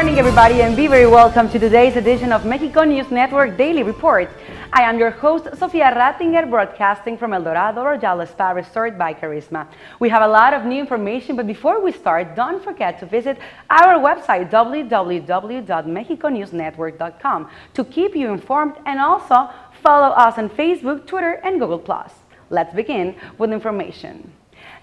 morning, everybody, and be very welcome to today's edition of Mexico News Network Daily Report. I am your host, Sofia Rattinger, broadcasting from El Dorado Royal Spa Resort by Carisma. We have a lot of new information, but before we start, don't forget to visit our website, www.mexiconewsnetwork.com, to keep you informed, and also follow us on Facebook, Twitter, and Google+. Let's begin with information.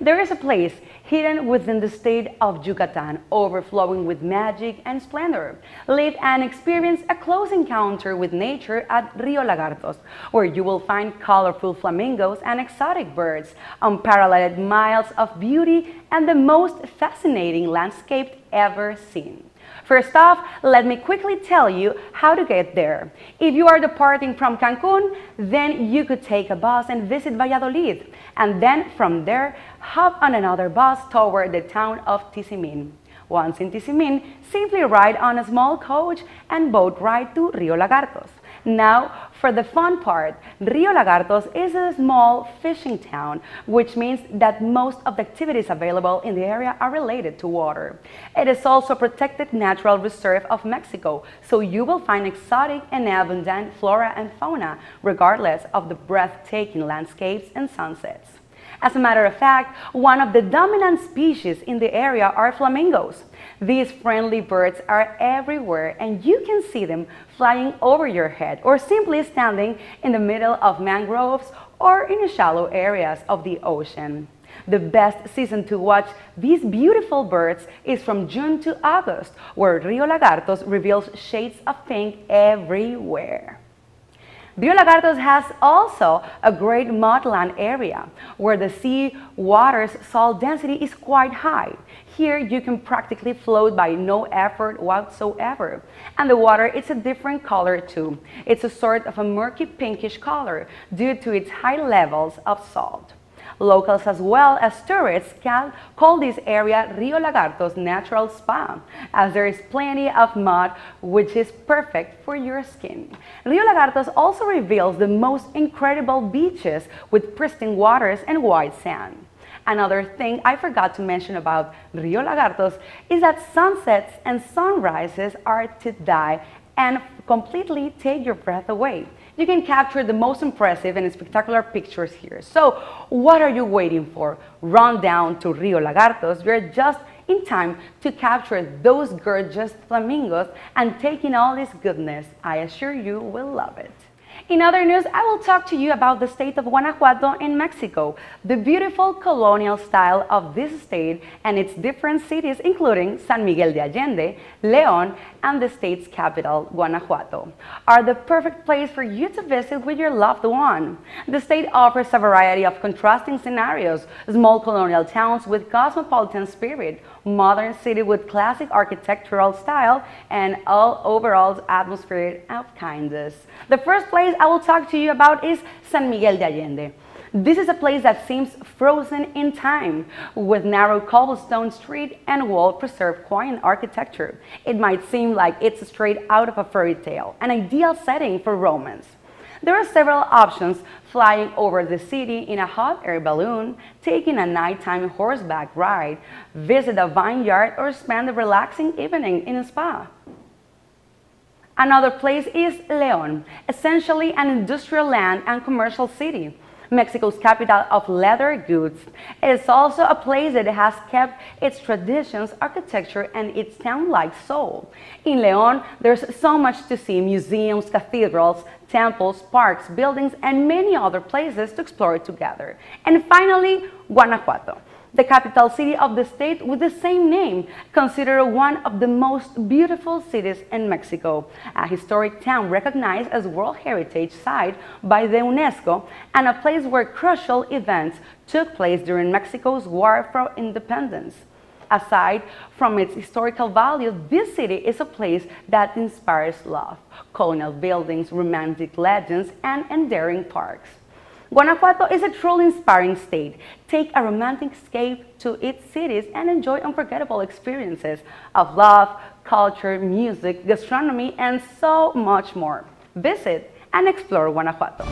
There is a place hidden within the state of Yucatan, overflowing with magic and splendor. Live and experience a close encounter with nature at Rio Lagartos, where you will find colorful flamingos and exotic birds, unparalleled miles of beauty, and the most fascinating landscape ever seen. First off, let me quickly tell you how to get there. If you are departing from Cancun, then you could take a bus and visit Valladolid, and then from there, hop on another bus toward the town of Tizimin. Once in Tizimin, simply ride on a small coach and boat ride to Rio Lagartos. Now, for the fun part, Rio Lagartos is a small fishing town, which means that most of the activities available in the area are related to water. It is also a protected natural reserve of Mexico, so you will find exotic and abundant flora and fauna, regardless of the breathtaking landscapes and sunsets. As a matter of fact, one of the dominant species in the area are flamingos. These friendly birds are everywhere, and you can see them flying over your head or simply standing in the middle of mangroves or in the shallow areas of the ocean. The best season to watch these beautiful birds is from June to August, where Rio Lagartos reveals shades of pink everywhere. Rio Lagartos has also a great mudland area where the sea water's salt density is quite high. Here you can practically float by no effort whatsoever. And the water is a different color too. It's a sort of a murky pinkish color due to its high levels of salt. Locals as well as tourists can call this area Rio Lagartos Natural Spa, as there is plenty of mud, which is perfect for your skin. Rio Lagartos also reveals the most incredible beaches with pristine waters and white sand. Another thing I forgot to mention about Rio Lagartos is that sunsets and sunrises are to die and completely take your breath away. You can capture the most impressive and spectacular pictures here. So what are you waiting for? Run down to Rio Lagartos. You're just in time to capture those gorgeous flamingos and take in all this goodness. I assure you will love it. In other news, I will talk to you about the state of Guanajuato in Mexico, the beautiful colonial style of this state and its different cities, including San Miguel de Allende, León, and the state's capital, Guanajuato, are the perfect place for you to visit with your loved one. The state offers a variety of contrasting scenarios: small colonial towns with cosmopolitan spirit, modern city with classic architectural style, and all overall atmosphere of kindness. The first place I will talk to you about is San Miguel de Allende. This is a place that seems frozen in time, with narrow cobblestone street and well-preserved quaint architecture. It might seem like it's straight out of a fairy tale, an ideal setting for romance. There are several options: flying over the city in a hot air balloon, taking a nighttime horseback ride, visit a vineyard, or spend a relaxing evening in a spa. Another place is León, essentially an industrial land and commercial city, Mexico's capital of leather goods. It is also a place that has kept its traditions, architecture, and its town-like soul. In León, there's so much to see: museums, cathedrals, temples, parks, buildings, and many other places to explore together. And finally, Guanajuato, the capital city of the state with the same name, considered one of the most beautiful cities in Mexico, a historic town recognized as World Heritage Site by the UNESCO, and a place where crucial events took place during Mexico's War for Independence. Aside from its historical value, this city is a place that inspires love: colonial buildings, romantic legends, and enduring parks. Guanajuato is a truly inspiring state. Take a romantic escape to its cities and enjoy unforgettable experiences of love, culture, music, gastronomy, and so much more. Visit and explore Guanajuato.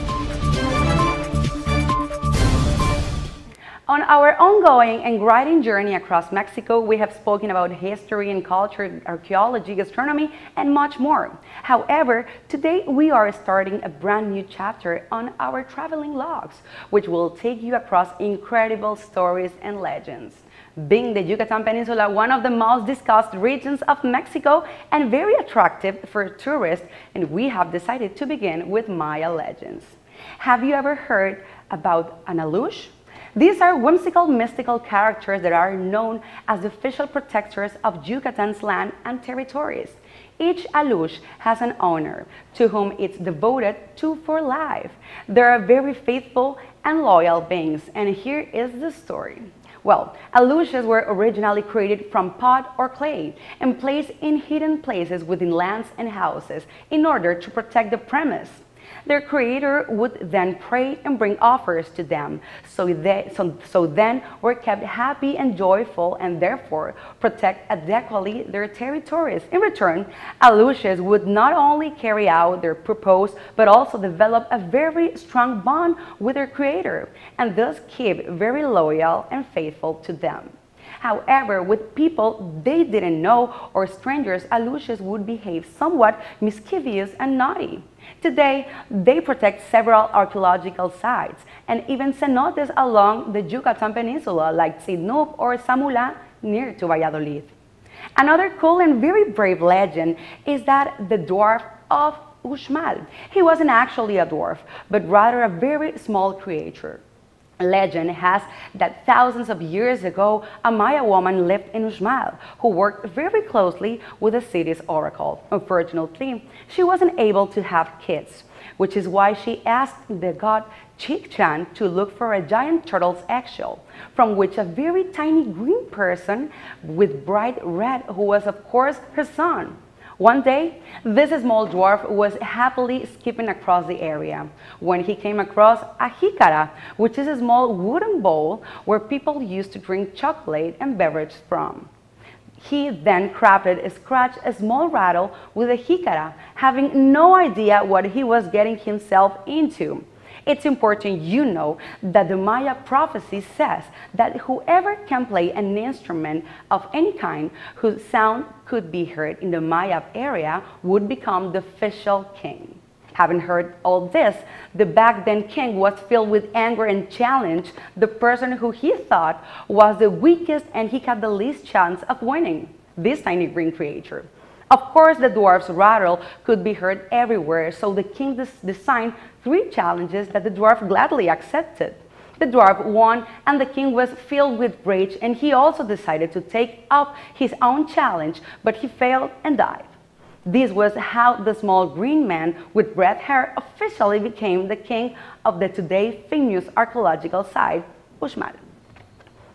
On our ongoing and guiding journey across Mexico, we have spoken about history and culture, archaeology, gastronomy, and much more. However, today we are starting a brand new chapter on our traveling logs, which will take you across incredible stories and legends. Being the Yucatan Peninsula one of the most discussed regions of Mexico and very attractive for tourists, and we have decided to begin with Maya legends. Have you ever heard about an Alush? These are whimsical, mystical characters that are known as the official protectors of Yucatan's land and territories. Each Alush has an owner to whom it's devoted to for life. They are very faithful and loyal beings, and here is the story. Well, Alushes were originally created from pot or clay and placed in hidden places within lands and houses in order to protect the premise. Their creator would then pray and bring offers to them, so then were kept happy and joyful and therefore protect adequately their territories. In return, Alushes would not only carry out their purpose, but also develop a very strong bond with their creator, and thus keep very loyal and faithful to them. However, with people they didn't know or strangers, Alushes would behave somewhat mischievous and naughty. Today, they protect several archaeological sites and even cenotes along the Yucatan Peninsula like Sinop or Samula near to Valladolid. Another cool and very brave legend is that the dwarf of Uxmal. He wasn't actually a dwarf, but rather a very small creature. Legend has that thousands of years ago, a Maya woman lived in Uxmal who worked very closely with the city's oracle. Unfortunately, she wasn't able to have kids, which is why she asked the god Chikchan to look for a giant turtle's eggshell, from which a very tiny green person with bright red, who was of course her son. One day, this small dwarf was happily skipping across the area when he came across a jicara, which is a small wooden bowl where people used to drink chocolate and beverage from. He then crafted and scratched a small rattle with a jicara, having no idea what he was getting himself into. It's important you know that the Maya prophecy says that whoever can play an instrument of any kind whose sound could be heard in the Maya area would become the official king. Having heard all this, the back then king was filled with anger and challenged the person who he thought was the weakest and he had the least chance of winning, this tiny green creature. Of course, the dwarf's rattle could be heard everywhere, so the king designed 3 challenges that the dwarf gladly accepted. The dwarf won, and the king was filled with rage, and he also decided to take up his own challenge, but he failed and died. This was how the small green man with red hair officially became the king of the today famous archaeological site, Uxmal.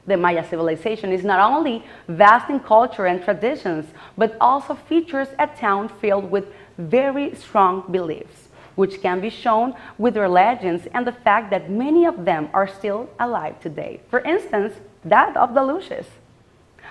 The Maya civilization is not only vast in culture and traditions, but also features a town filled with very strong beliefs, which can be shown with their legends and the fact that many of them are still alive today. For instance, that of the Alushes.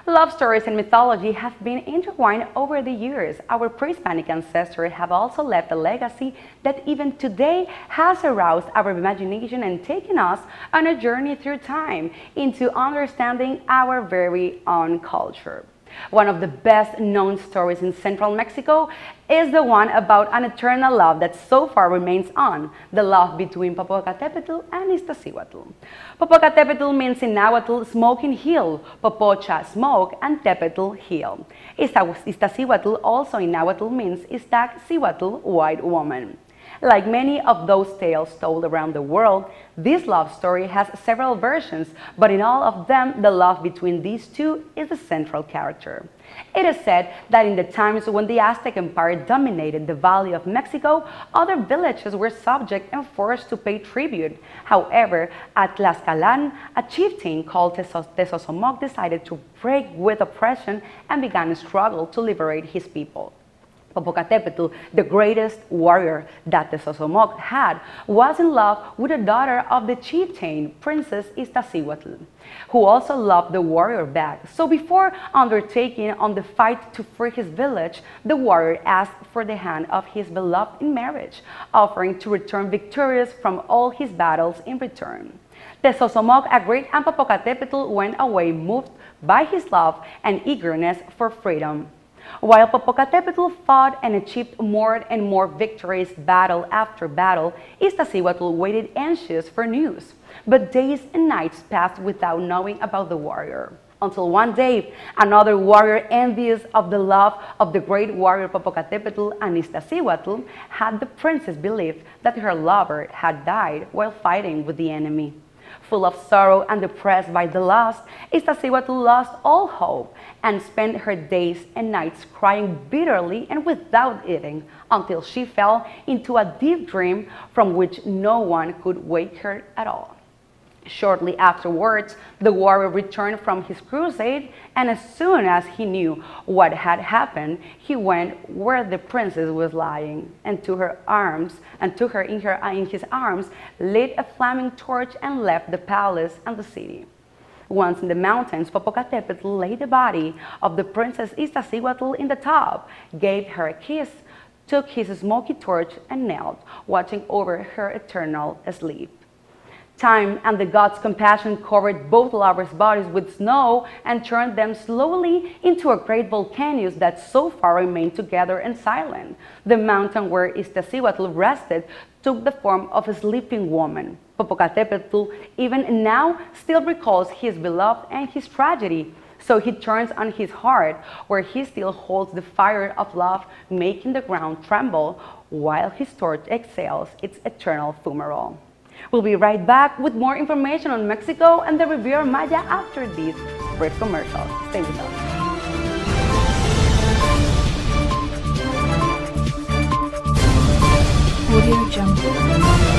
Love stories and mythology have been intertwined over the years. Our pre-Hispanic ancestors have also left a legacy that even today has aroused our imagination and taken us on a journey through time into understanding our very own culture. One of the best known stories in central Mexico is the one about an eternal love that so far remains on, the love between Popocatépetl and Iztaccíhuatl. Popocatépetl means in Nahuatl smoking hill, Popocha smoke, and Tepetl hill. Iztaccíhuatl also in Nahuatl means Iztaccíhuatl, white woman. Like many of those tales told around the world, this love story has several versions, but in all of them, the love between these two is the central character. It is said that in the times when the Aztec Empire dominated the Valley of Mexico, other villages were subject and forced to pay tribute. However, at Tlaxcalan, a chieftain called Tezozomoc decided to break with oppression and began a struggle to liberate his people. Popocatépetl, the greatest warrior that Tezozomoc had, was in love with a daughter of the chieftain, Princess Iztaccíhuatl, who also loved the warrior back. So before undertaking on the fight to free his village, the warrior asked for the hand of his beloved in marriage, offering to return victorious from all his battles in return. Tezozomoc agreed and Popocatépetl went away moved by his love and eagerness for freedom. While Popocatépetl fought and achieved more and more victories battle after battle, Iztaccíhuatl waited anxious for news. But days and nights passed without knowing about the warrior. Until one day, another warrior envious of the love of the great warrior Popocatépetl and Iztaccíhuatl had the princess believe that her lover had died while fighting with the enemy. Full of sorrow and depressed by the loss, Iztaccíhuatl lost all hope and spent her days and nights crying bitterly and without eating until she fell into a deep dream from which no one could wake her at all. Shortly afterwards, the warrior returned from his crusade, and as soon as he knew what had happened, he went where the princess was lying, and took her in his arms, lit a flaming torch, and left the palace and the city. Once in the mountains, Popocatépetl laid the body of the princess Iztaccíhuatl in the top, gave her a kiss, took his smoky torch, and knelt, watching over her eternal sleep. Time and the gods' compassion covered both lovers' bodies with snow and turned them slowly into a great volcanoes that so far remained together and silent. The mountain where Iztaccíhuatl rested took the form of a sleeping woman. Popocatépetl even now still recalls his beloved and his tragedy, so he turns on his heart, where he still holds the fire of love, making the ground tremble, while his torch exhales its eternal fumarole. We'll be right back with more information on Mexico and the Riviera Maya after these brief commercials. Stay with us. Audio Jungle.